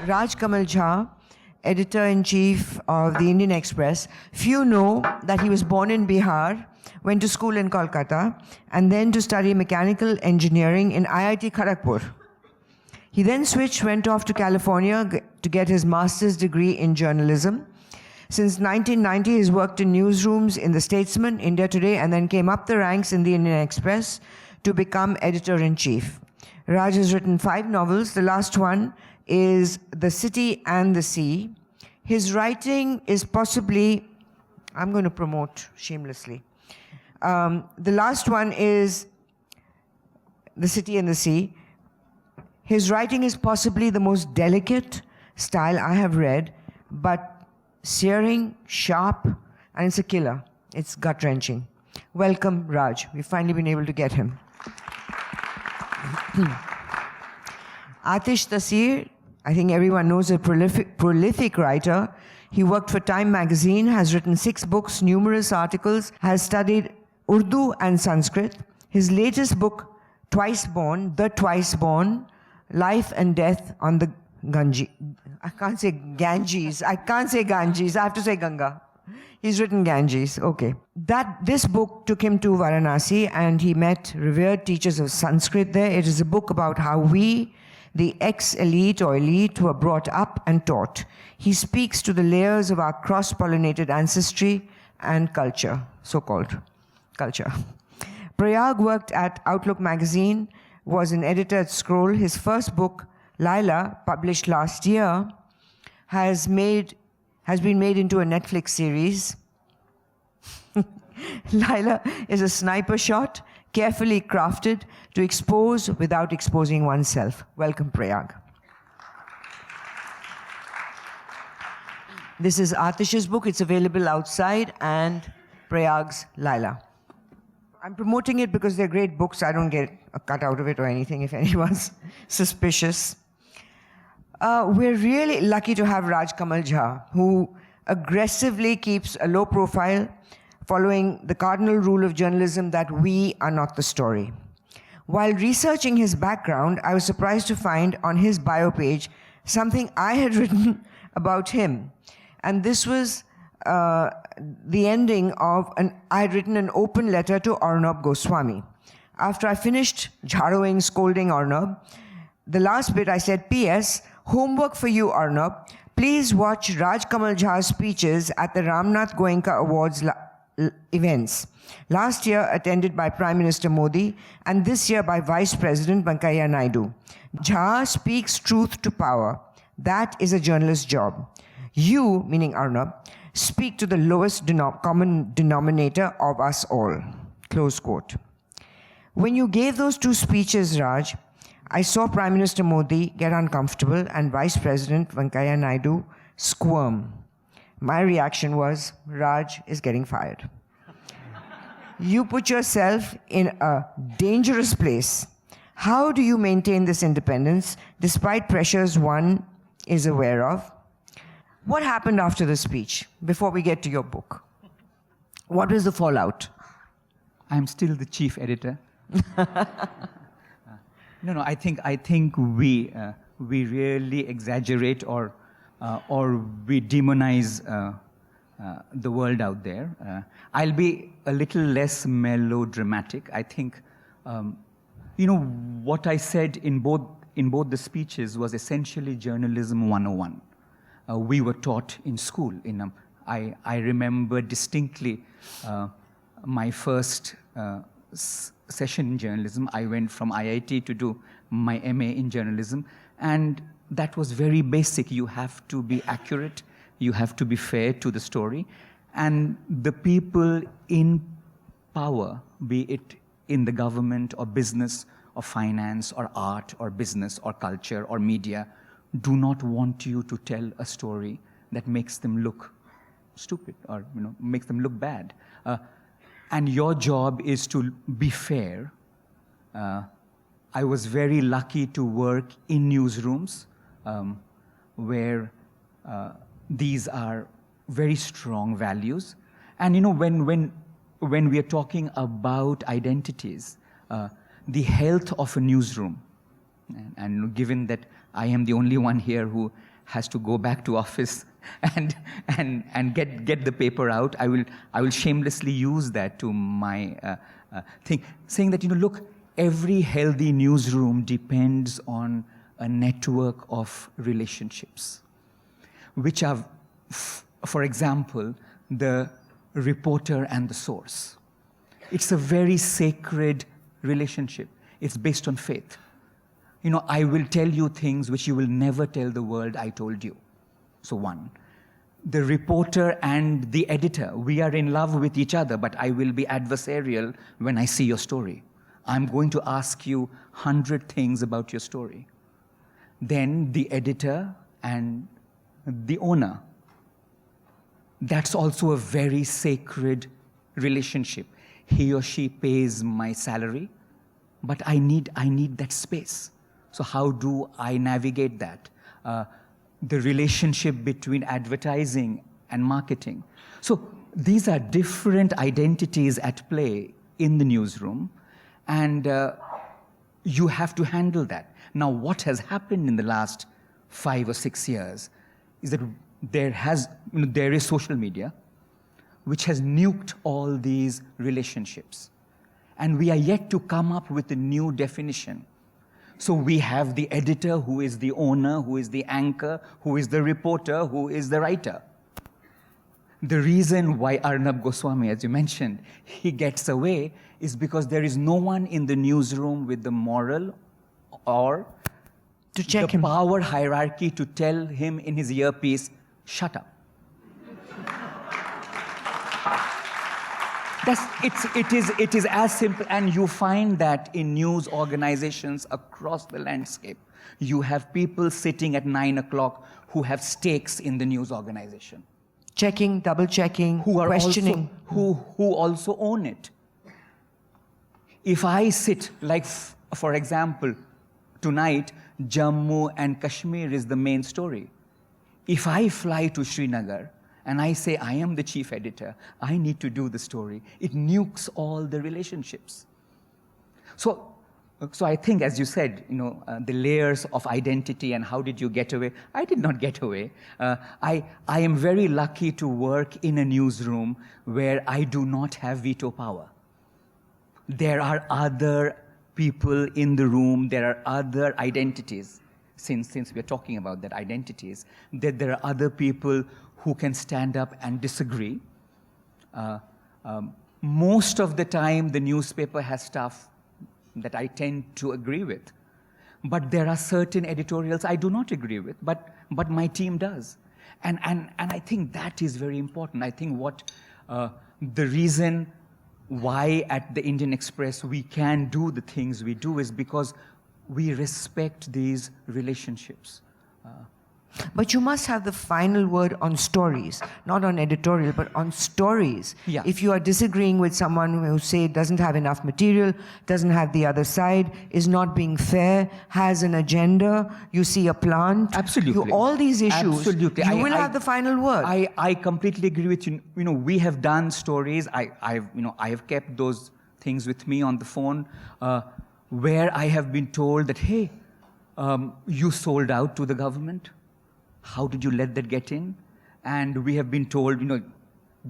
Raj Kamal Jha, editor-in-chief of the Indian Express. Few know that he was born in Bihar, went to school in Kolkata, and then to study mechanical engineering in IIT Kharagpur. He then went off to California to get his master's degree in journalism. Since 1990, he's worked in newsrooms in The Statesman, India Today, and then came up the ranks in the Indian Express to become editor-in-chief. Raj has written 5 novels. The last one is The City and the Sea. His writing is possibly, I'm going to promote shamelessly. The last one is The City and the Sea. His writing is possibly the most delicate style I have read, but searing, sharp, and it's a killer. It's gut-wrenching. Welcome, Raj. We've finally been able to get him. Aatish Taseer, I think everyone knows, a prolific writer. He worked for Time magazine, has written 6 books, numerous articles, has studied Urdu and Sanskrit. His latest book, The Twice Born, Life and Death on the Ganges. I can't say Ganges. I have to say Ganga. He's written Ganges. Okay. This book took him to Varanasi and he met revered teachers of Sanskrit there. It is a book about how we, the ex-elite or elite, were brought up and taught. He speaks to the layers of our cross-pollinated ancestry and culture, so-called culture. Prayaag worked at Outlook magazine, was an editor at Scroll. His first book, Laila, published last year, has been made into a Netflix series. Laila is a sniper shot, carefully crafted to expose without exposing oneself. Welcome, Prayaag. This is Aatish's book. It's available outside, and Prayaag's Laila. I'm promoting it because they're great books. I don't get a cut out of it or anything if anyone's suspicious. We're really lucky to have Raj Kamal Jha, who aggressively keeps a low profile, following the cardinal rule of journalism that we are not the story. While researching his background, I was surprised to find on his bio page something I had written about him. And this was the ending of I had written an open letter to Arnab Goswami. After I finished jharoing, scolding Arnab, the last bit I said, P.S., homework for you, Arnab. Please watch Raj Kamal Jha's speeches at the Ramnath Goenka Awards events. Last year attended by Prime Minister Modi and this year by Vice President Venkaiah Naidu. Jha speaks truth to power. That is a journalist's job. You, meaning Arnab, speak to the lowest common denominator of us all. Close quote. When you gave those 2 speeches, Raj, I saw Prime Minister Modi get uncomfortable and Vice President Venkaiah Naidu squirm. My reaction was, Raj is getting fired. You put yourself in a dangerous place. How do you maintain this independence despite pressures one is aware of? What happened after the speech, before we get to your book? What was the fallout? I'm still the chief editor. No, I think we really exaggerate or we demonize the world out there. I'll be a little less melodramatic. I think, what I said in both the speeches was essentially journalism 101. We were taught in school. I remember distinctly my first session in journalism. I went from IIT to do my MA in journalism, and that was very basic. You have to be accurate, you have to be fair to the story, and the people in power, be it in the government or business or finance or art or business or culture or media, do not want you to tell a story that makes them look stupid or makes them look bad. And your job is to be fair. I was very lucky to work in newsrooms where these are very strong values. And when we are talking about identities, the health of a newsroom, and given that I am the only one here who has to go back to office and get the paper out, I will shamelessly use that to my thing, saying that, look, every healthy newsroom depends on a network of relationships, which are, for example, the reporter and the source. It's a very sacred relationship. It's based on faith. I will tell you things which you will never tell the world I told you. So one. The reporter and the editor, we are in love with each other, but I will be adversarial when I see your story. I'm going to ask you 100 things about your story. Then the editor and the owner. That's also a very sacred relationship. He or she pays my salary, but I need that space. So how do I navigate that? The relationship between advertising and marketing. So these are different identities at play in the newsroom, and you have to handle that. Now, what has happened in the last 5 or 6 years is that there is social media, which has nuked all these relationships. And we are yet to come up with a new definition. So we have the editor, who is the owner, who is the anchor, who is the reporter, who is the writer. The reason why Arnab Goswami, as you mentioned, he gets away is because there is no one in the newsroom with the moral or to check the him. Power hierarchy to tell him in his earpiece, shut up. It is as simple, and you find that in news organizations across the landscape. You have people sitting at 9 o'clock who have stakes in the news organization. Checking, double-checking, questioning. Who also own it. If I sit, like, for example, tonight, Jammu and Kashmir is the main story. If I fly to Srinagar, and I say, I am the chief editor, I need to do the story, it nukes all the relationships. So I think, as you said, the layers of identity and how did you get away? I did not get away. I am very lucky to work in a newsroom where I do not have veto power. There are other people in the room, there are other identities, since we're talking about that identities, that there are other people who can stand up and disagree. Most of the time, the newspaper has stuff that I tend to agree with. But there are certain editorials I do not agree with, but my team does. And I think that is very important. I think what the reason why at the Indian Express we can do the things we do is because we respect these relationships. But you must have the final word on stories, not on editorial, but on stories. Yeah. If you are disagreeing with someone who say doesn't have enough material, doesn't have the other side, is not being fair, has an agenda, you see a plant. Absolutely. All these issues. Absolutely. You will have the final word. I completely agree with you. We have done stories. I have kept those things with me on the phone, where I have been told that, hey, you sold out to the government. How did you let that get in? And we have been told,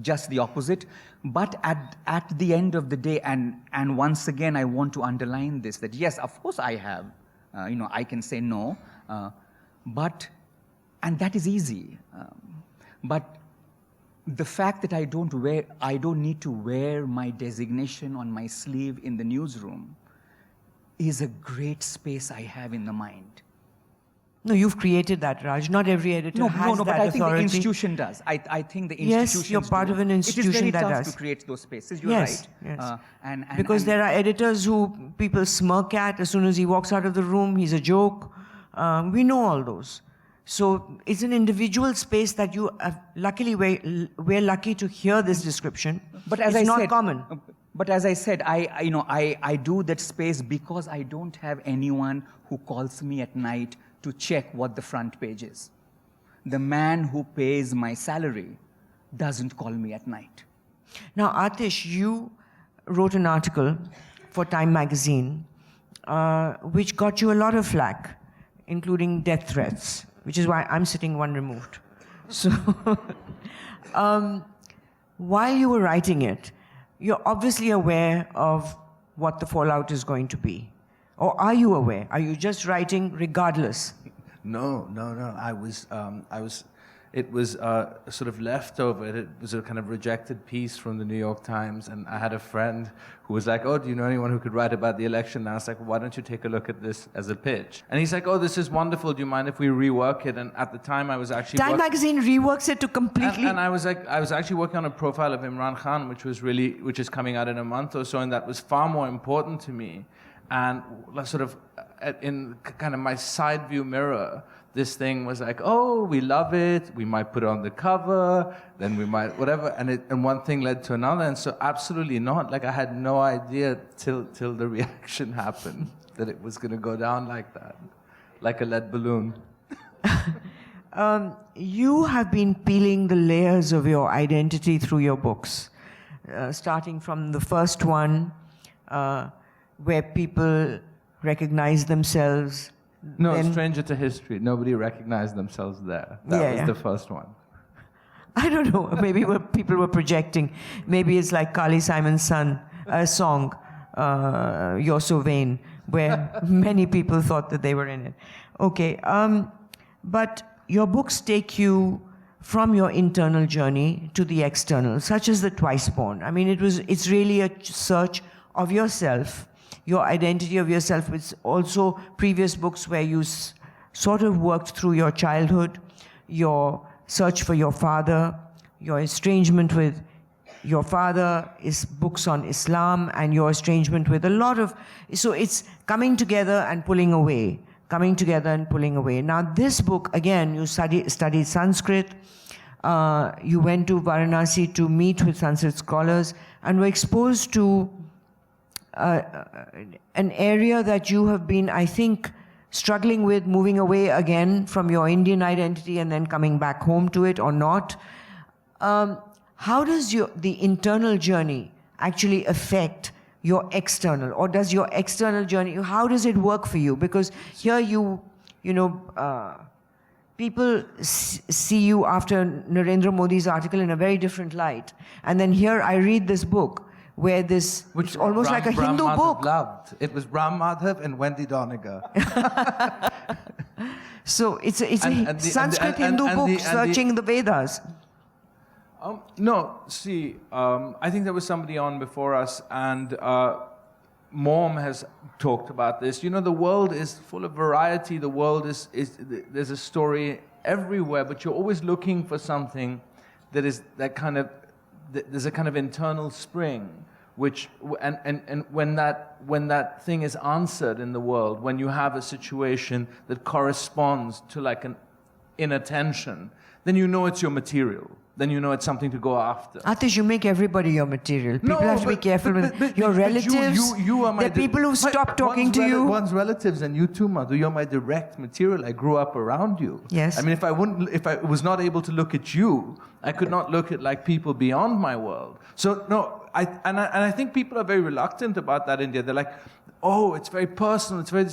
just the opposite. But at the end of the day, and once again, I want to underline this, that yes, of course I have. I can say no. And that is easy. But the fact that I don't need to wear my designation on my sleeve in the newsroom is a great space I have in the mind. No, you've created that, Raj. Not every editor has that but I think authority. the institution does. I think the institution. Yes, you're part of an institution that does. It is very tough to create those spaces. You're yes, right. Yes. Because there are editors who people smirk at as soon as he walks out of the room. He's a joke. We know all those. So it's an individual space that you have, luckily we're lucky to hear this description. But as it's I not said, common. But as I said, I do that space because I don't have anyone who calls me at night to check what the front page is. The man who pays my salary doesn't call me at night. Now, Aatish, you wrote an article for Time magazine, which got you a lot of flack, including death threats. which is why I'm sitting one removed. So, while you were writing it, you're obviously aware of what the fallout is going to be. Or are you aware? Are you just writing regardless? No. It was sort of leftover. It was a kind of rejected piece from the New York Times, and I had a friend who was like, "Oh, do you know anyone who could write about the election?" And I was like, "Why don't you take a look at this as a pitch?" And he's like, "Oh, this is wonderful. Do you mind if we rework it?" And at the time, I was actually Time magazine reworks it to completely. And I was actually working on a profile of Imran Khan, which is coming out in a month or so, and that was far more important to me. And sort of in kind of my side view mirror, this thing was like, oh, we love it, we might put it on the cover, then we might, whatever, and one thing led to another, and so absolutely not. Like, I had no idea till the reaction happened that it was going to go down like that, like a lead balloon. You have been peeling the layers of your identity through your books, starting from the first one, where people recognize themselves. No, then, Stranger to History. Nobody recognized themselves there. That was the first one. I don't know. Maybe people were projecting. Maybe it's like Carly Simon's song, You're So Vain, where many people thought that they were in it. Okay. But your books take you from your internal journey to the external, such as The Twice Born. I mean, it's really a search of yourself, your identity of yourself, with also previous books where you sort of worked through your childhood, your search for your father, your estrangement with your father, is books on Islam, and your estrangement with a lot of... So it's coming together and pulling away, coming together and pulling away. Now this book, again, you studied Sanskrit, you went to Varanasi to meet with Sanskrit scholars, and were exposed to an area that you have been, I think, struggling with, moving away again from your Indian identity and then coming back home to it, or not. How does the internal journey actually affect your external, or does your external journey, how does it work for you? Because here people see you after Narendra Modi's article in a very different light. And then here I read this book, where which is almost like a Hindu book. Loved. It was Ram Madhav and Wendy Doniger. So it's a Sanskrit Hindu book searching the Vedas. No, see, I think there was somebody on before us, and Mom has talked about this. You know, the world is full of variety. The world is there's a story everywhere, but you're always looking for something there's a kind of internal spring, and when that thing is answered in the world, when you have a situation that corresponds to like an inner tension, then you know it's your material. Then you know it's something to go after. Aatish, you make everybody your material. People have to be careful with your relatives. You are my... There are people who stop talking to you. One's relatives, and you too, Madhu. You're my direct material. I grew up around you. Yes. I mean, if I was not able to look at you, I could not look at like people beyond my world. So no, I think people are very reluctant about that in India. They're like, oh, it's very personal. It's very...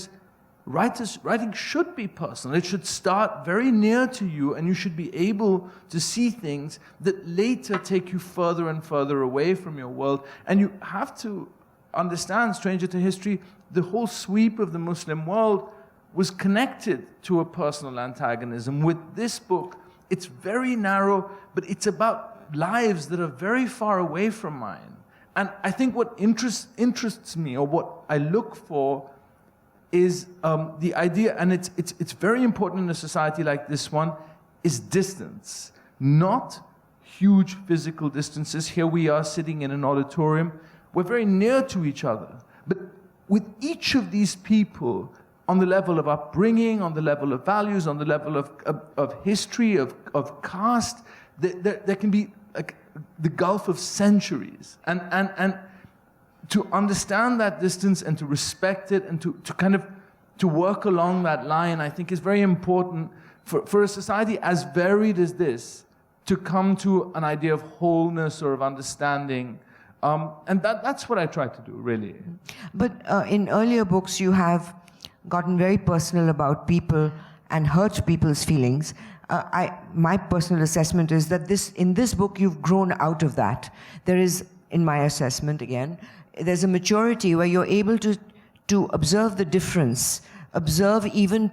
Writing should be personal. It should start very near to you, and you should be able to see things that later take you further and further away from your world. And you have to understand, Stranger to History, the whole sweep of the Muslim world was connected to a personal antagonism. With this book, it's very narrow, but it's about lives that are very far away from mine. And I think what interests me, or what I look for, is the idea, and it's very important in a society like this one, is distance. Not huge physical distances. Here we are sitting in an auditorium. We're very near to each other. But with each of these people, on the level of upbringing, on the level of values, on the level of history, of caste, there can be like the gulf of centuries. And to understand that distance and to respect it and to work along that line, I think is very important for a society as varied as this to come to an idea of wholeness or of understanding. And that's what I try to do, really. But in earlier books, you have gotten very personal about people and hurt people's feelings. My personal assessment is that in this book, you've grown out of that. There is, in my assessment again, there's a maturity where you're able to observe the difference, observe even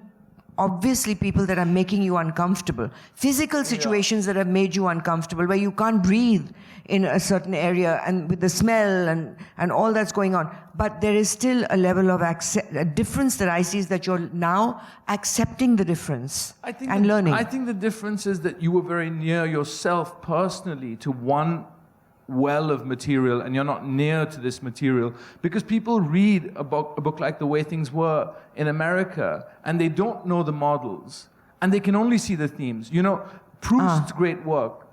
obviously people that are making you uncomfortable, physical situations that have made you uncomfortable, where you can't breathe in a certain area and with the smell and all that's going on. But there is still a level of a difference that I see, is that you're now accepting the difference and learning. I think the difference is that you were very near yourself personally to one well of material, and you're not near to this material, because people read a book like The Way Things Were in America, and they don't know the models, and they can only see the themes. You know, Proust's great work,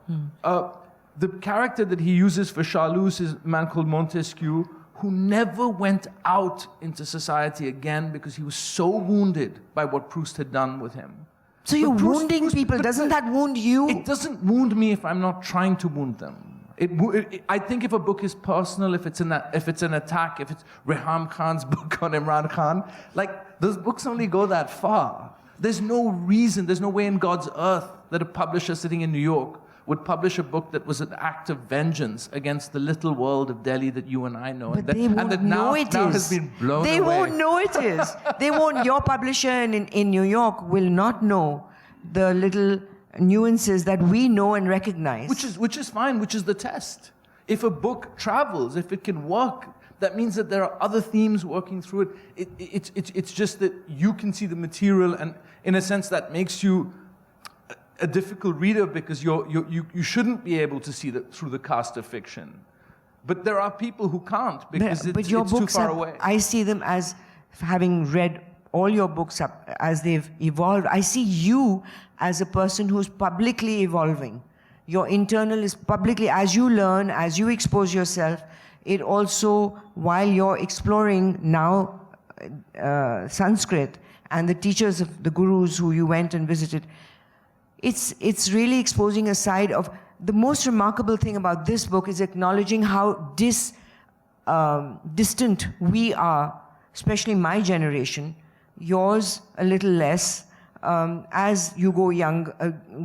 the character that he uses for Charlus is a man called Montesquieu, who never went out into society again because he was so wounded by what Proust had done with him. So you're wounding people. Doesn't that wound you? It doesn't wound me if I'm not trying to wound them. I think if a book is personal, if it's an attack, if it's Reham Khan's book on Imran Khan, like, those books only go that far. There's no reason, there's no way in God's earth that a publisher sitting in New York would publish a book that was an act of vengeance against the little world of Delhi that you and I know. But they won't know it is. Has been blown they away. Won't know it is. They won't. Your publisher in New York will not know the little nuances that we know and recognize. Which is fine, which is the test. If a book travels, if it can work, that means that there are other themes working through it. It's just that you can see the material, and in a sense that makes you a difficult reader, because you shouldn't be able to see through the cast of fiction. But there are people who can't, because it's too far away. I see them as, having read all your books up as they've evolved, I see you as a person who's publicly evolving. Your internal is publicly, as you learn, as you expose yourself, it also, while you're exploring now Sanskrit and the teachers of the gurus who you went and visited, it's really exposing a side of, the most remarkable thing about this book is acknowledging how distant we are, especially my generation, yours a little less. As you go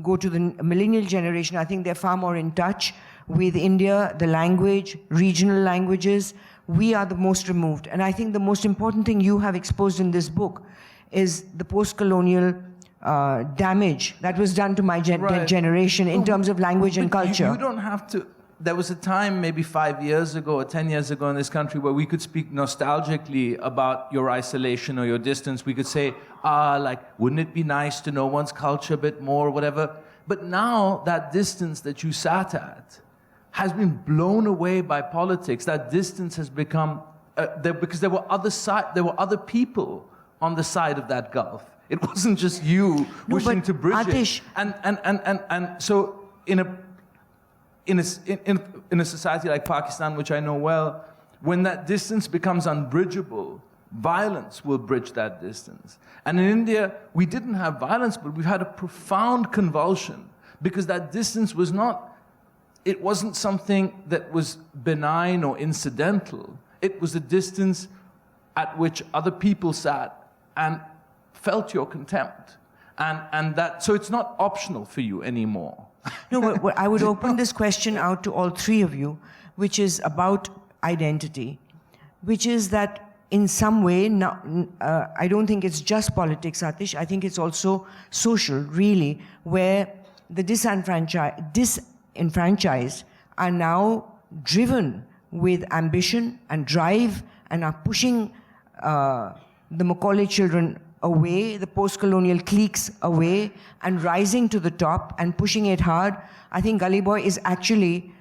go to the millennial generation, I think they're far more in touch with India, the language, regional languages. We are the most removed. And I think the most important thing you have exposed in this book is the post-colonial damage that was done to my generation in terms of language and culture. You don't have to. There was a time, maybe 5 years ago or 10 years ago in this country, where we could speak nostalgically about your isolation or your distance. We could say, wouldn't it be nice to know one's culture a bit more, or whatever. But now that distance that you sat at has been blown away by politics. That distance has become, because there were other people on the side of that gulf. It wasn't just you wishing to bridge Aatish, it. And so in a society like Pakistan, which I know well, when that distance becomes unbridgeable, violence will bridge that distance. And in India, we didn't have violence, but we've had a profound convulsion, because that distance wasn't something that was benign or incidental. It was a distance at which other people sat and felt your contempt. So it's not optional for you anymore. No, but I would open this question out to all three of you, which is about identity, which is that in some way, I don't think it's just politics, Aatish, I think it's also social, really, where the disenfranchised are now driven with ambition and drive and are pushing the Macaulay children away, the post-colonial cliques away, and rising to the top and pushing it hard. I think Gully Boy is actually,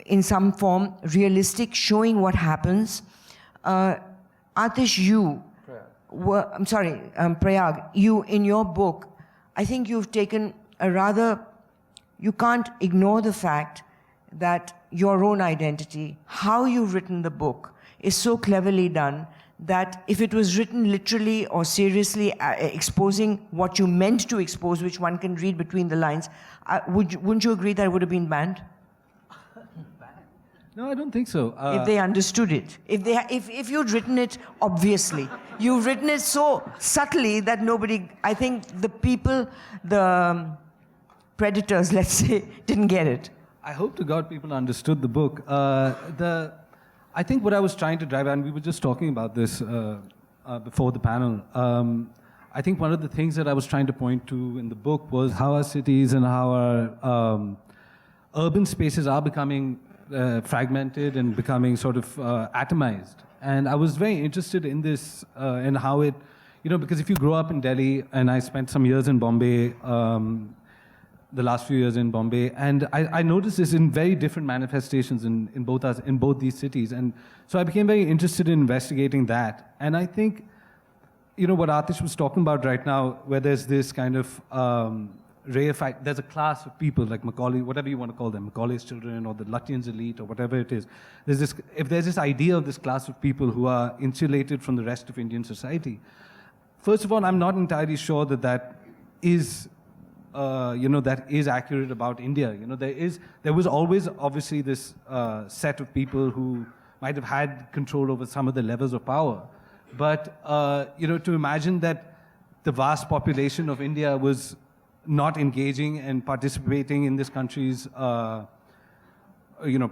in some form, realistic, showing what happens. Aatish, Prayaag, you, in your book, I think you've taken you can't ignore the fact that your own identity, how you've written the book, is so cleverly done that if it was written literally or seriously exposing what you meant to expose, which one can read between the lines, wouldn't you agree that it would have been banned? No, I don't think so. If they understood it. If you'd written it obviously. You've written it so subtly that nobody, I think the people, the predators, let's say, didn't get it. I hope to God people understood the book. I think what I was trying to drive at, and we were just talking about this before the panel, I think one of the things that I was trying to point to in the book was how our cities and how our urban spaces are becoming fragmented and becoming sort of atomized. And I was very interested in this and how it, because if you grow up in Delhi, and I spent some years in Bombay, the last few years in Bombay, and I noticed this in very different manifestations in both these cities. And so I became very interested in investigating that. And I think, what Aatish was talking about right now, where there's this kind of reified, there's a class of people like Macaulay, whatever you want to call them, Macaulay's children or the Lutyens elite or whatever it is. If there's this idea of this class of people who are insulated from the rest of Indian society, first of all, I'm not entirely sure that is that is accurate about India. There was always obviously this set of people who might have had control over some of the levels of power. But, to imagine that the vast population of India was not engaging and participating in this country's,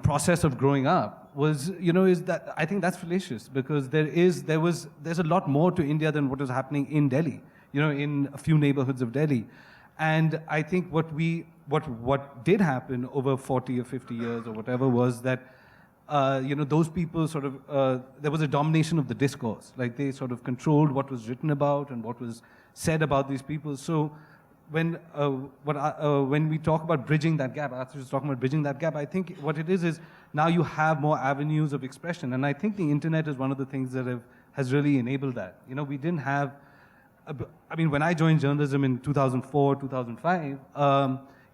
process of growing up was, I think that's fallacious, because there's a lot more to India than what was happening in Delhi, in a few neighborhoods of Delhi. And I think what did happen over 40 or 50 years or whatever was that, those people sort of, there was a domination of the discourse. Like they sort of controlled what was written about and what was said about these people. So when we talk about bridging that gap, Aatish was talking about bridging that gap, I think what it is now you have more avenues of expression. And I think the internet is one of the things that has really enabled that. We didn't have, when I joined journalism in 2004, 2005,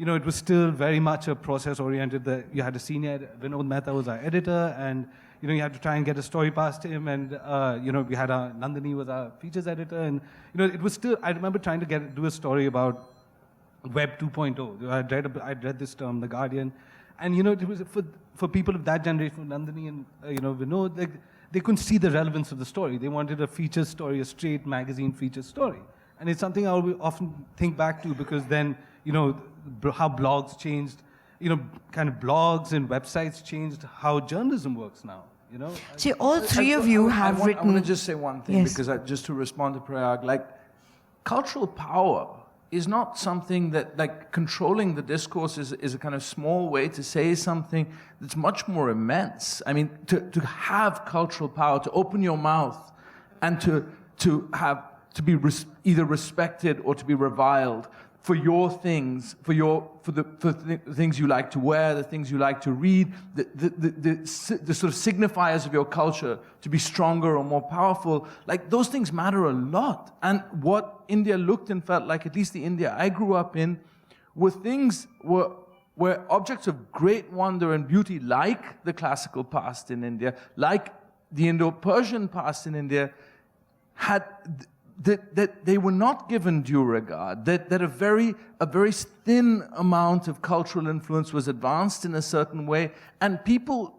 it was still very much a process-oriented. You had a senior, Vinod Mehta was our editor, and you had to try and get a story past him, and we had Nandini was our features editor, and it was still. I remember trying to do a story about Web 2.0. I'd read this term, The Guardian, and it was for people of that generation, Nandini and Vinod, they couldn't see the relevance of the story. They wanted a feature story, a straight magazine feature story. And it's something I often think back to, because then, how blogs changed, kind of blogs and websites changed how journalism works now, See, all three of you have written... I want to just say one thing, yes. because just to respond to Prayaag, cultural power is not something that, controlling the discourse is a kind of small way to say something that's much more immense. I mean, to have cultural power, to open your mouth and to be either respected or to be reviled for your things, for the things you like to wear, the things you like to read, the sort of signifiers of your culture, to be stronger or more powerful, those things matter a lot. And what India looked and felt like, at least the India I grew up in, were objects of great wonder and beauty, like the classical past in India, like the Indo-Persian past in India, that they were not given due regard, that a very thin amount of cultural influence was advanced in a certain way, and people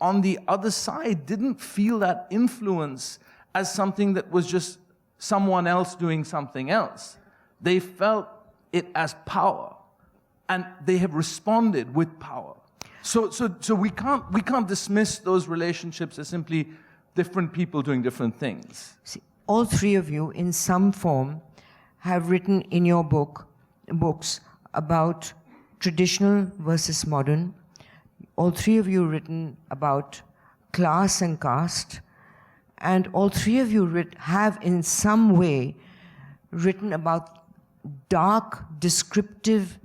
on the other side didn't feel that influence as something that was just someone else doing something else. They felt it as power, and they have responded with power. So we can't dismiss those relationships as simply different people doing different things. See, all three of you, in some form, have written in your books about traditional versus modern. All three of you written about class and caste. And all three of you have, in some way, written about dark, descriptive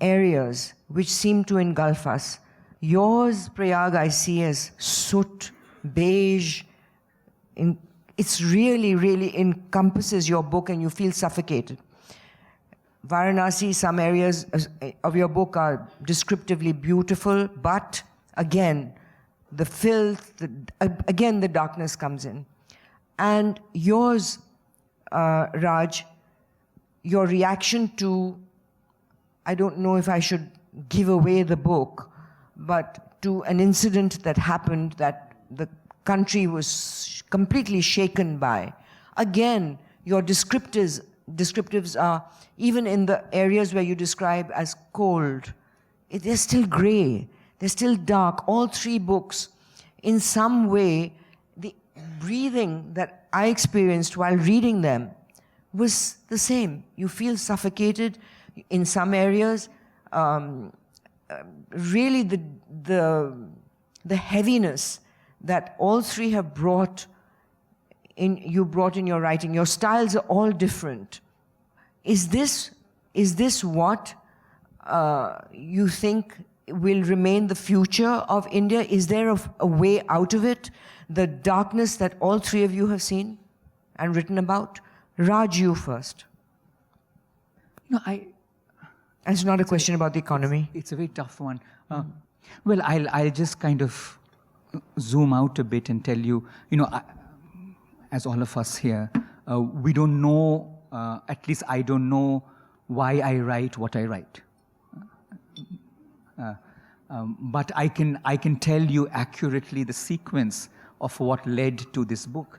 areas which seem to engulf us. Yours, Prayaag, I see as soot, beige. It's really, really encompasses your book and you feel suffocated. Varanasi, some areas of your book are descriptively beautiful, but again, the filth, again the darkness comes in. And yours, Raj, your reaction to, I don't know if I should give away the book, but to an incident that happened that the country was completely shaken by. Again, your descriptives are, even in the areas where you describe as cold, they're still gray, they're still dark. All three books, in some way, the breathing that I experienced while reading them was the same. You feel suffocated in some areas. Really, the heaviness that all three have brought in your writing. Your styles are all different. Is this what you think will remain the future of India? Is there a way out of it? The darkness that all three of you have seen and written about? Raj, you first. No, It's not a question about the economy. It's a very tough one. Well, I'll just kind of zoom out a bit and tell you, as all of us here, we don't know, at least I don't know why I write what I write. But I can tell you accurately the sequence of what led to this book.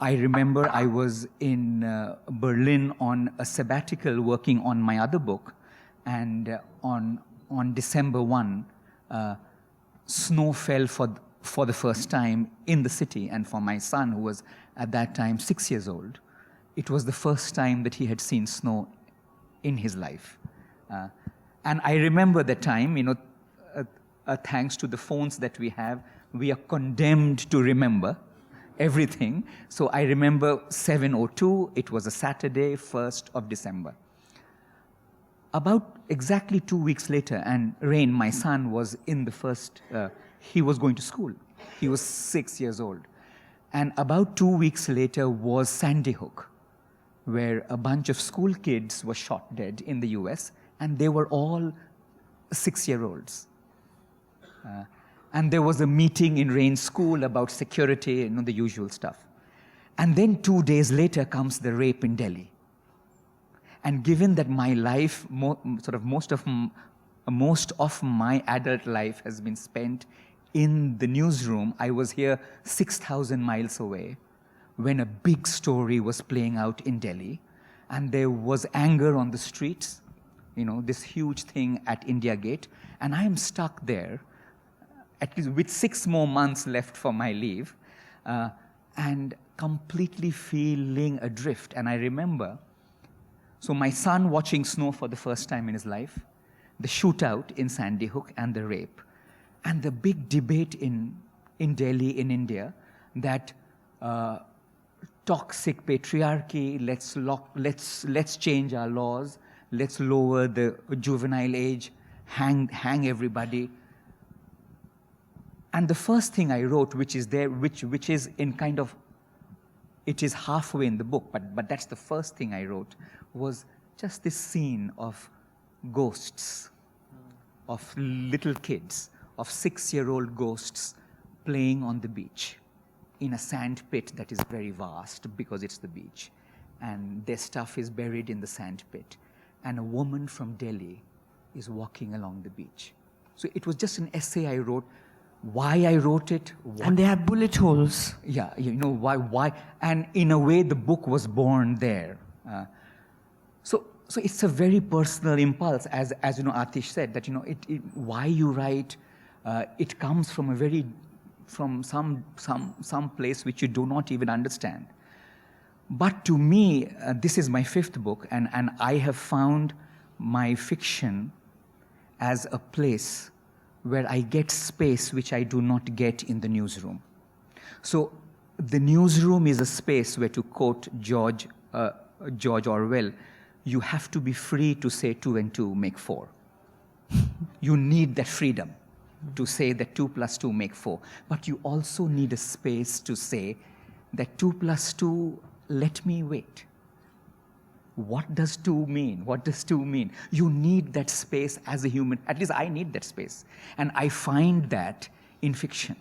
I remember I was in Berlin on a sabbatical working on my other book, and on December 1, snow fell for the first time in the city, and for my son, who was at that time 6 years old, it was the first time that he had seen snow in his life. And I remember the time, thanks to the phones that we have, we are condemned to remember everything. So I remember 7:02, it was a Saturday, 1st of December. About exactly 2 weeks later, and Rain, my son, was in the first, he was going to school. He was 6 years old. And about 2 weeks later was Sandy Hook, where a bunch of school kids were shot dead in the US, and they were all 6-year-olds. And there was a meeting in Rain's school about security, the usual stuff. And then 2 days later comes the rape in Delhi. And given that my life, most of my adult life has been spent in the newsroom, I was here 6,000 miles away when a big story was playing out in Delhi. And there was anger on the streets, this huge thing at India Gate. And I am stuck there, at least with 6 more months left for my leave, and completely feeling adrift. And I remember, so my son watching snow for the first time in his life, the shootout in Sandy Hook, and the rape, and the big debate in Delhi, in India, that toxic patriarchy, let's change our laws, let's lower the juvenile age, hang everybody. And the first thing I wrote, which is there, which is in kind of, it is halfway in the book, but that's the first thing I wrote, was just this scene of ghosts, of little kids, of 6-year-old ghosts playing on the beach in a sand pit that is very vast because it's the beach. And their stuff is buried in the sand pit. And a woman from Delhi is walking along the beach. So it was just an essay I wrote. Why I wrote it. And they have bullet holes. Yeah, why. And in a way, the book was born there. So it's a very personal impulse, as Aatish said, that why you write, it comes from some place which you do not even understand. But to me, this is my 5th book, and I have found my fiction as a place where I get space which I do not get in the newsroom. So the newsroom is a space where, to quote George Orwell, you have to be free to say 2 and 2 make 4. You need that freedom to say that 2 plus 2 make 4. But you also need a space to say that 2 plus 2, let me wait. What does 2 mean? What does 2 mean? You need that space as a human. At least I need that space. And I find that in fiction.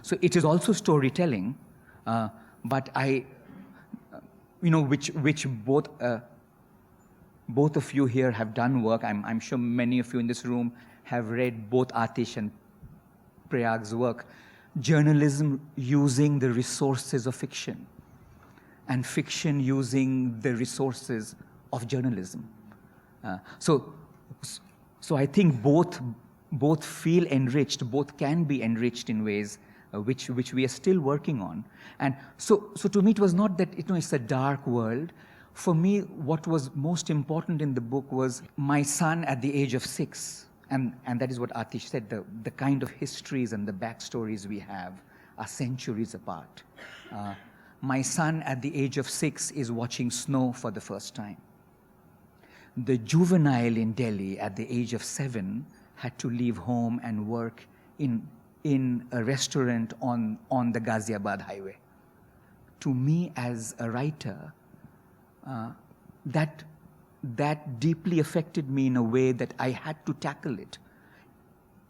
So it is also storytelling, but which both of you here have done work. I'm sure many of you in this room have read both Aatish and Prayaag's work, journalism using the resources of fiction and fiction using the resources of journalism. So I think both feel enriched, both can be enriched in ways which we are still working on. And so to me, it was not that it's a dark world. For me, what was most important in the book was my son at the age of 6. And that is what Aatish said, the kind of histories and the backstories we have are centuries apart. My son at the age of 6 is watching snow for the first time. The juvenile in Delhi at the age of 7 had to leave home and work in a restaurant on the Ghaziabad highway. To me, as a writer, that deeply affected me in a way that I had to tackle it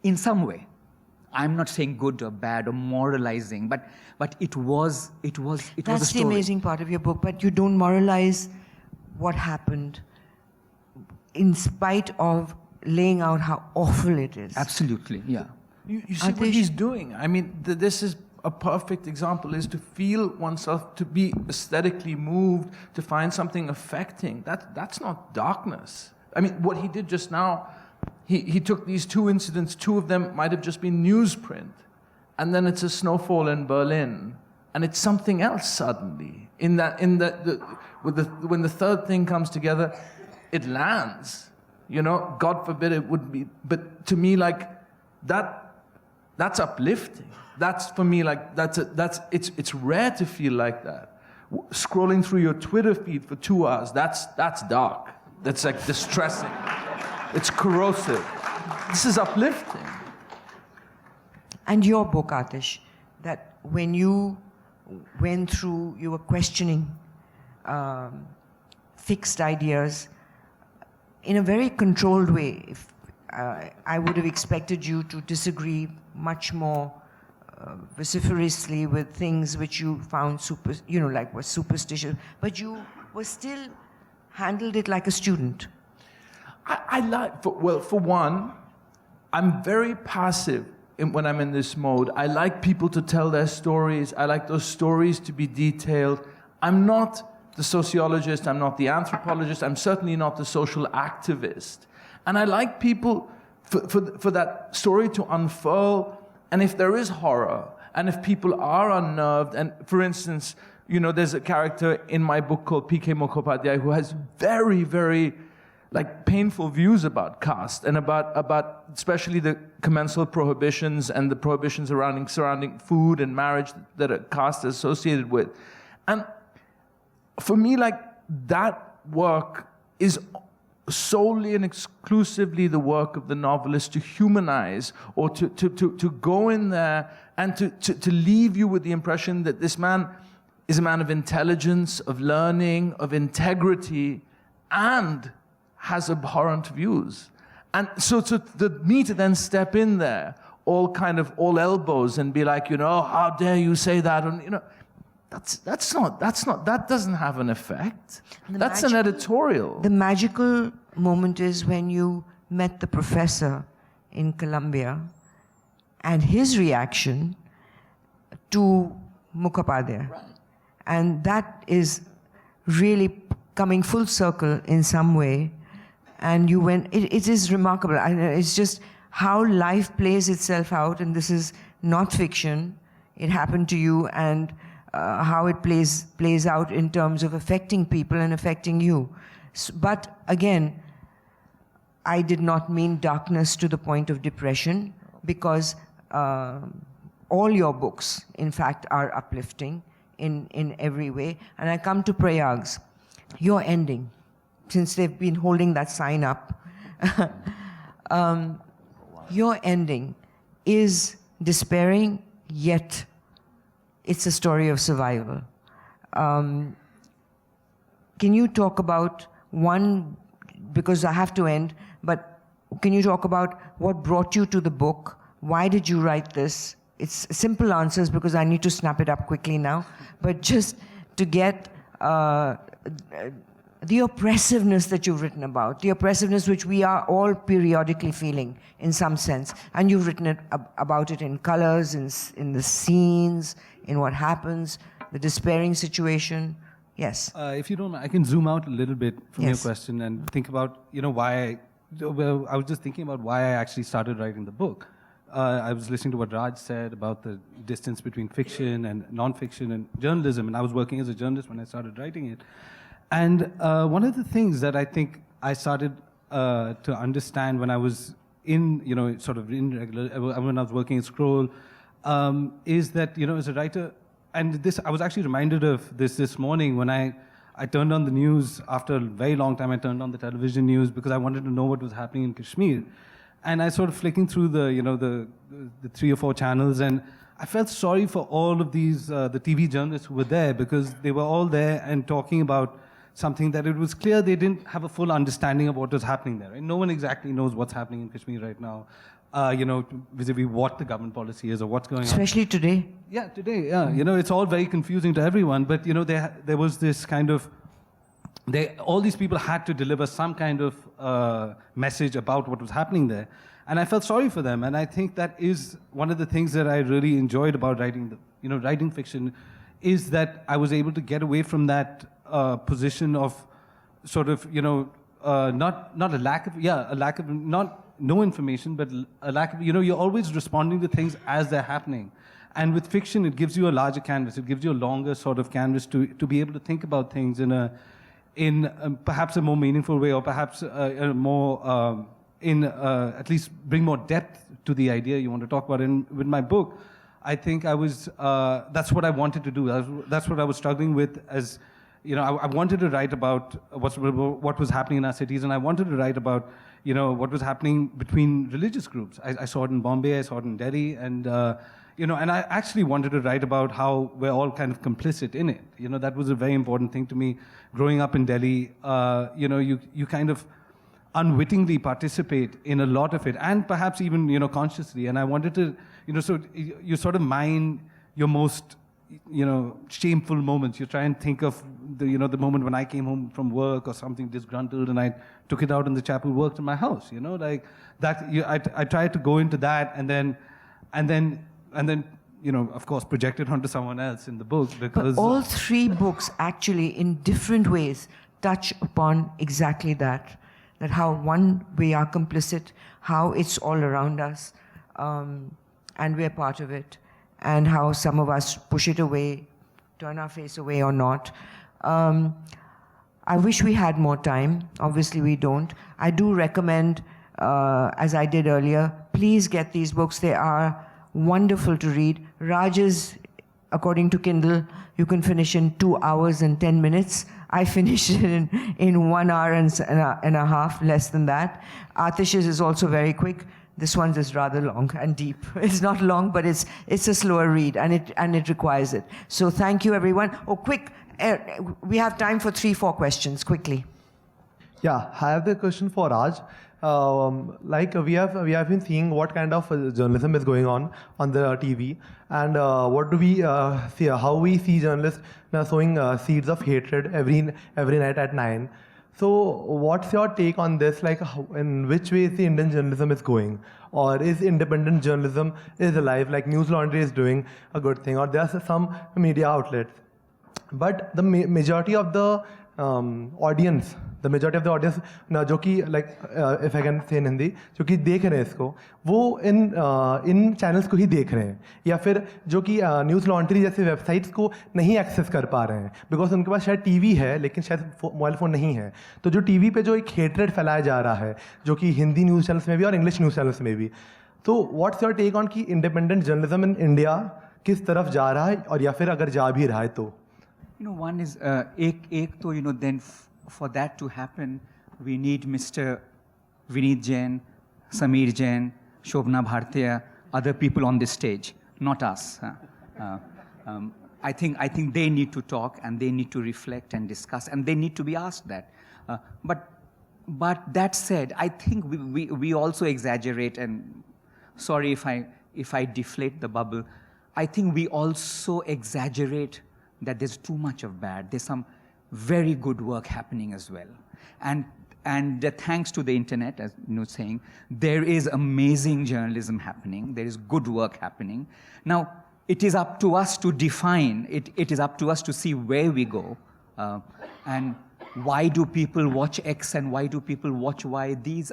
in some way. I'm not saying good or bad or moralizing, but it was a story. That's the amazing part of your book, but you don't moralize what happened in spite of laying out how awful it is. Absolutely, yeah. You see what he's doing. I mean, this is a perfect example, is to feel oneself, to be aesthetically moved, to find something affecting. That's not darkness. I mean, what he did just now, he took these 2 incidents, 2 of them might have just been newsprint, and then it's a snowfall in Berlin, and it's something else suddenly. When the third thing comes together, it lands. God forbid it would be, but to me, like, that's uplifting. That's, for me, like, it's rare to feel like that. Scrolling through your Twitter feed for 2 hours, that's dark. That's like distressing. It's corrosive. This is uplifting. And your book, Aatish, that when you went through, you were questioning fixed ideas in a very controlled way. If I would have expected you to disagree much more vociferously with things which you found were superstitious, but you were still handled it like a student. For one, I'm very passive when I'm in this mode. I like people to tell their stories. I like those stories to be detailed. I'm not the sociologist, I'm not the anthropologist, I'm certainly not the social activist. And I like people for that story to unfurl, and if there is horror, and if people are unnerved, and for instance, there's a character in my book called P.K. Mukhopadhyay who has very, very painful views about caste and about especially the commensal prohibitions and the prohibitions surrounding food and marriage that a caste is associated with. And for me, that work is solely and exclusively the work of the novelist to humanize, or to go in there and to leave you with the impression that this man is a man of intelligence, of learning, of integrity, and has abhorrent views. And so me to then step in there, all elbows, and be like, how dare you say that? And, that doesn't have an effect. That's an editorial. The magical moment is when you met the professor in Columbia and his reaction to Mukhopadhyay. Right. And that is really coming full circle in some way. And you went, it is remarkable. It's just how life plays itself out, and this is not fiction. It happened to you, and how it plays out in terms of affecting people and affecting you. But again, I did not mean darkness to the point of depression, because all your books, in fact, are uplifting in every way. And I come to Prayaag's. Your ending, since they've been holding that sign up, your ending is despairing, yet it's a story of survival. Can you talk about one, because I have to end, but can you talk about what brought you to the book? Why did you write this? It's simple answers, because I need to snap it up quickly now. But just to get the oppressiveness that you've written about, the oppressiveness which we are all periodically feeling in some sense. And you've written about it in colors, in the scenes, in what happens, the despairing situation. Yes. If you don't mind, I can zoom out a little bit from your Yes. question and think about, why I was just thinking about why I actually started writing the book. I was listening to what Raj said about the distance between fiction and non-fiction and journalism, and I was working as a journalist when I started writing it. And one of the things that I think I started to understand when I was in, when I was working at Scroll, is that, as a writer, and this, I was actually reminded of this morning when I turned on the news after a very long time. I turned on the television news because I wanted to know what was happening in Kashmir. And I sort of flicking through the 3 or 4 channels, and I felt sorry for all of these, the TV journalists who were there, because they were all there and talking about something that it was clear they didn't have a full understanding of what was happening there. Right? No one exactly knows what's happening in Kashmir right now, vis-a-vis what the government policy is or what's going on. Especially today. Yeah, today, yeah. It's all very confusing to everyone, but, there was this kind of, all these people had to deliver some kind of message about what was happening there. And I felt sorry for them. And I think that is one of the things that I really enjoyed about writing, writing fiction, is that I was able to get away from that position of sort of, not a lack of, not no information, but a lack of, you're always responding to things as they're happening. And with fiction, it gives you a larger canvas. It gives you a longer sort of canvas to be able to think about things in perhaps a more meaningful way, or perhaps a more, at least bring more depth to the idea you want to talk about. And with my book, I think I was, that's what I wanted to do. That's what I was struggling with as, I wanted to write about what was happening in our cities, and I wanted to write about, what was happening between religious groups. I saw it in Bombay, I saw it in Delhi, and, and I actually wanted to write about how we're all kind of complicit in it. That was a very important thing to me. Growing up in Delhi, you kind of unwittingly participate in a lot of it, and perhaps even, consciously. And I wanted to, so you sort of mine your most, shameful moments. You try and think of the moment when I came home from work or something disgruntled, and I took it out in the chap who worked in my house, like that. I tried to go into that, and then, of course, project it onto someone else in the book, because But all 3 books actually, in different ways, touch upon exactly that how one, we are complicit, how it's all around us, and we're part of it, and how some of us push it away, turn our face away or not. I wish we had more time. Obviously, we don't. I do recommend, as I did earlier, please get these books. They are wonderful to read. Raj's, according to Kindle, you can finish in 2 hours and 10 minutes. I finished it in 1 hour and a half, less than that. Aatish's is also very quick. This one is rather long and deep. It's not long, but it's a slower read, and it requires it. So thank you, everyone. Oh, quick, we have time for 3-4 questions, quickly. Yeah, I have the question for Raj. We have been seeing what kind of journalism is going on the TV, and what do we see? How we see journalists sowing seeds of hatred every night at 9. So, what's your take on this? Like, in which way the Indian journalism is going, or is independent journalism is alive? Like Newslaundry is doing a good thing, or there are some media outlets, but the majority of the audience ना जो कि if I can say in Hindi, जो कि देख रहे हैं इसको, वो इन चैनल्स को ही देख रहे हैं, या फिर जो कि न्यूज़ लॉन्ड्री जैसे वेबसाइट्स को नहीं एक्सेस कर पा रहे हैं, बिकॉज उनके पास शायद टीवी है लेकिन शायद मोबाइल फ़ोन नहीं है. तो जो टीवी पे जो एक हेट्रेड फैलाया जा रहा है, जो कि हिंदी न्यूज़ चैनल्स में भी और इंग्लिश न्यूज़ चैनल्स में भी, तो व्हाट्स योर टेक ऑन कि इंडिपेंडेंट जर्नलिज्म इन इंडिया किस तरफ जा रहा है, और या फिर अगर जा भी रहा है तो? One is, then for that to happen, we need Mr. Vineet Jain, Sameer Jain, Shobna Bhartiya, other people on this stage, not us. I think they need to talk, and they need to reflect and discuss, and they need to be asked that. But that said, I think we also exaggerate, and sorry if I deflate the bubble. I think we also exaggerate that there's too much of bad. There's some very good work happening as well. And thanks to the internet, as you know, saying, there is amazing journalism happening. There is good work happening. Now, it is up to us to define, it is up to us to see where we go. And why do people watch X and why do people watch Y? This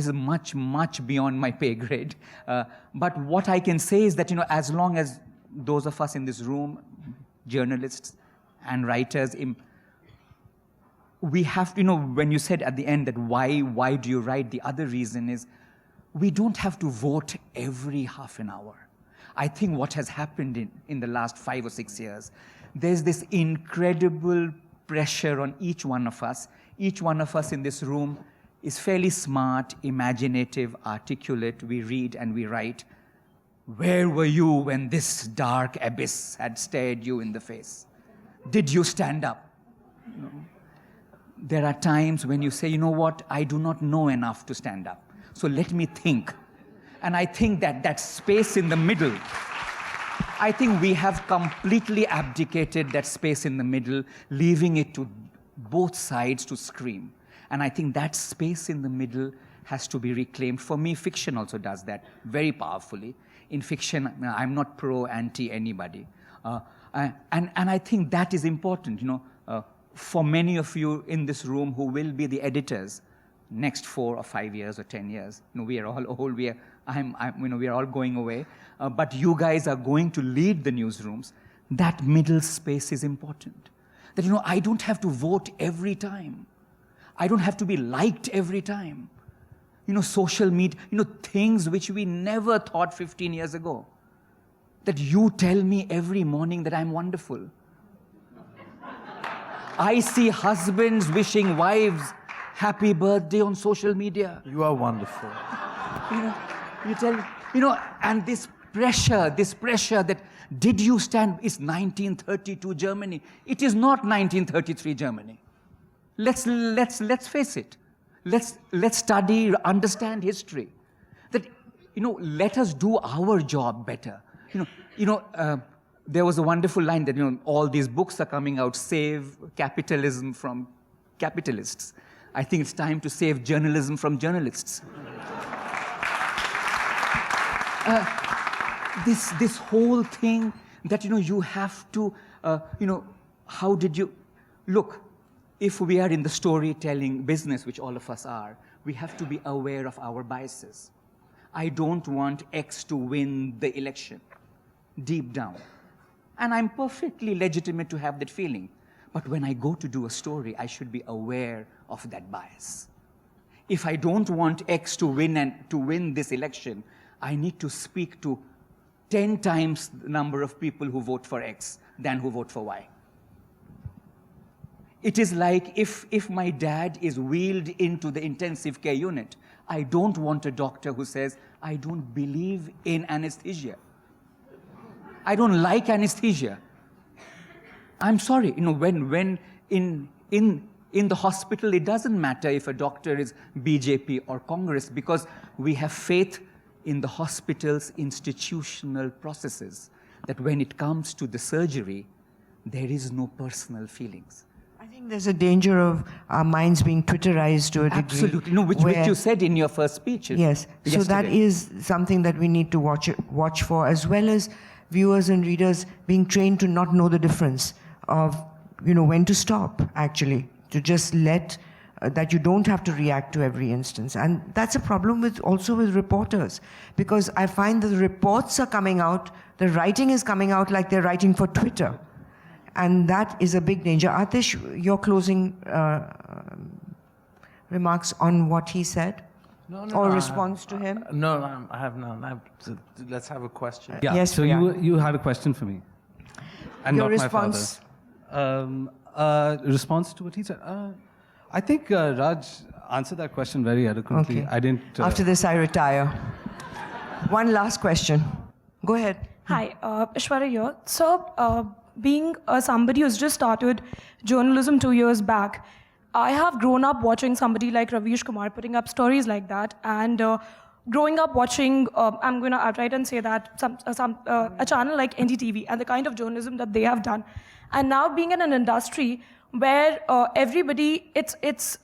is much, much beyond my pay grade. But what I can say is that, you know, as long as those of us in this room, journalists and writers, we have to, you know, when you said at the end that why do you write, the other reason is we don't have to vote every half an hour. I think what has happened in the last 5 or 6 years, there's this incredible pressure on each one of us. Each one of us in this room is fairly smart, imaginative, articulate. We read and we write. Where were you when this dark abyss had stared you in the face? Did you stand up? You know, there are times when you say, you know what, I do not know enough to stand up. So let me think. And I think that space in the middle, I think we have completely abdicated that space in the middle, leaving it to both sides to scream. And I think that space in the middle has to be reclaimed. For me, fiction also does that very powerfully. In fiction, I'm not pro, anti anybody. And I think that is important, you know, for many of you in this room who will be the editors next 4 or 5 years or 10 years. You know, we are all old. We are all going away. But you guys are going to lead the newsrooms. That middle space is important. That, you know, I don't have to vote every time. I don't have to be liked every time. You know, social media, you know, things which we never thought 15 years ago. That you tell me every morning that I'm wonderful. I see husbands wishing wives happy birthday on social media. You are wonderful. You know, you tell, you know, and this pressure that did you stand, is 1932 Germany. It is not 1933 Germany. Let's face it. Let's study, understand history. That, you know, let us do our job better. There was a wonderful line that, you know, all these books are coming out, save capitalism from capitalists. I think it's time to save journalism from journalists. This whole thing that, you know, you have to, you know, how did you... Look, if we are in the storytelling business, which all of us are, we have to be aware of our biases. I don't want X to win the election, deep down. And I'm perfectly legitimate to have that feeling. But when I go to do a story, I should be aware of that bias. If I don't want X to win this election, I need to speak to 10 times the number of people who vote for X than who vote for Y. It is like if my dad is wheeled into the intensive care unit, I don't want a doctor who says, I don't believe in anesthesia. I don't like anesthesia. I'm sorry, you know, when in the hospital, it doesn't matter if a doctor is BJP or Congress, because we have faith in the hospital's institutional processes, that when it comes to the surgery, there is no personal feelings. I think there's a danger of our minds being Twitterized to a degree. Absolutely. No, which you said in your first speech. Yes. Yesterday. So that is something that we need to watch for, as well as viewers and readers being trained to not know the difference of, you know, when to stop, actually, to just let, that you don't have to react to every instance. And that's a problem also with reporters, because I find that the reports are coming out, the writing is coming out like they're writing for Twitter. And that is a big danger. Aatish, your closing remarks on what he said? Or response to him? No, I have none. Let's have a question. Yeah, Yes, so you had a question for me. And Your not response? my father. Response to what he said? I think Raj answered that question very eloquently. Okay. I didn't... After this, I retire. One last question. Go ahead. Hi, Ishwarya here. So, being somebody who's just started journalism 2 years back, I have grown up watching somebody like Ravish Kumar putting up stories like that, and growing up watching, I'm going to outright and say that, a channel like NDTV and the kind of journalism that they have done. And now being in an industry where everybody, it's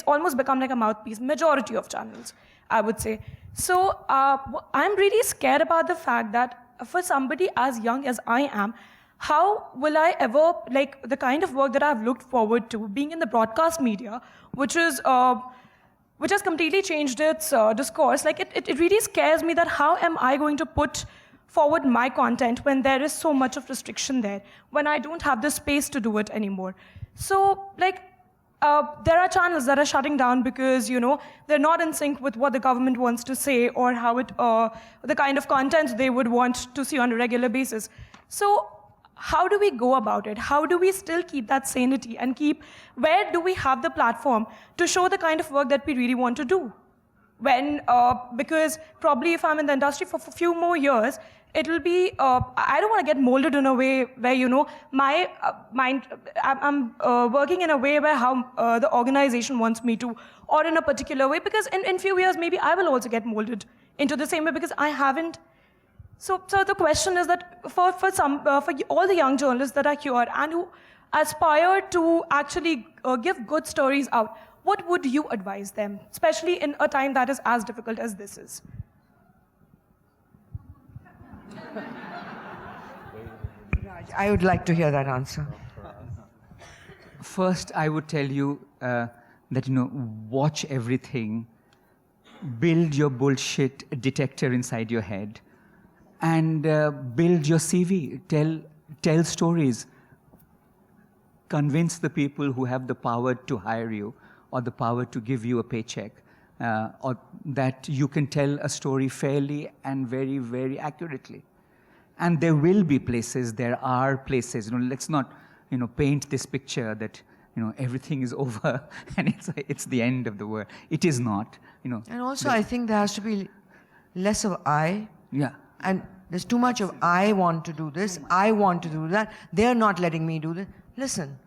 almost become like a mouthpiece, majority of channels, I would say. So I'm really scared about the fact that for somebody as young as I am, how will I ever, like the kind of work that I've looked forward to, being in the broadcast media, which has completely changed its discourse, like it really scares me that how am I going to put forward my content when there is so much of restriction there, when I don't have the space to do it anymore. So, like, there are channels that are shutting down because, they're not in sync with what the government wants to say or how the kind of content they would want to see on a regular basis. So how do we go about it? How do we still keep that sanity and where do we have the platform to show the kind of work that we really want to do? Because probably if I'm in the industry for a few more years, it'll be, I don't want to get molded in a way where, I'm working in a way where how the organization wants me to, or in a particular way, because in few years, maybe I will also get molded into the same way because I haven't. So the question is that for all the young journalists that are here and who aspire to actually give good stories out, what would you advise them, especially in a time that is as difficult as this is? Raj, I would like to hear that answer. First, I would tell you that, watch everything, build your bullshit detector inside your head, and build your CV, tell stories, convince the people who have the power to hire you or the power to give you a paycheck, or that you can tell a story fairly and very, very accurately. And there will be places, there are places, let's not, paint this picture that, everything is over and it's the end of the world. It is not, And also, I think there has to be less of I. Yeah. And there's too much of I want to do this, I want to do that, they're not letting me do this. Listen,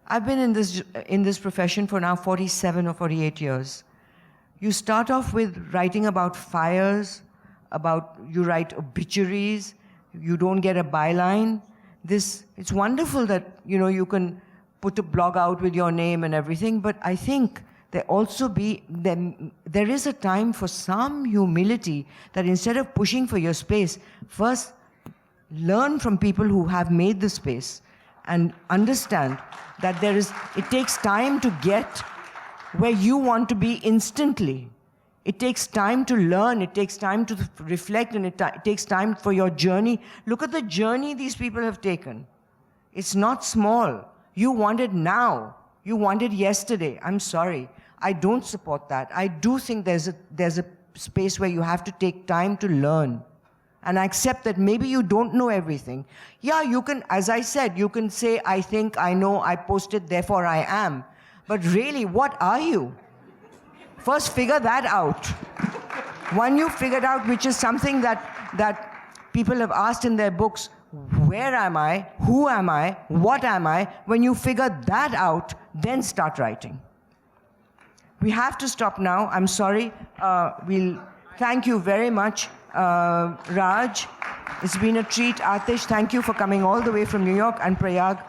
I've been in this profession for now 47 or 48 years. You start off with writing about fires, you write obituaries, you don't get a byline. It's wonderful that, you can put a blog out with your name and everything, but I think there is a time for some humility that instead of pushing for your space, first learn from people who have made the space and understand that it takes time to get where you want to be instantly. It takes time to learn, it takes time to reflect, and it takes time for your journey. Look at the journey these people have taken. It's not small. You want it now. You want it yesterday. I'm sorry. I don't support that. I do think there's a space where you have to take time to learn. And accept that maybe you don't know everything. Yeah, you can, as I said, you can say, I think, I know, I posted, therefore I am. But really, what are you? First, figure that out. When you figured out, which is something that people have asked in their books, where am I? Who am I? What am I? When you figure that out, then start writing. We have to stop now. I'm sorry. We'll thank you very much, Raj. It's been a treat. Aatish, thank you for coming all the way from New York, and Prayaag.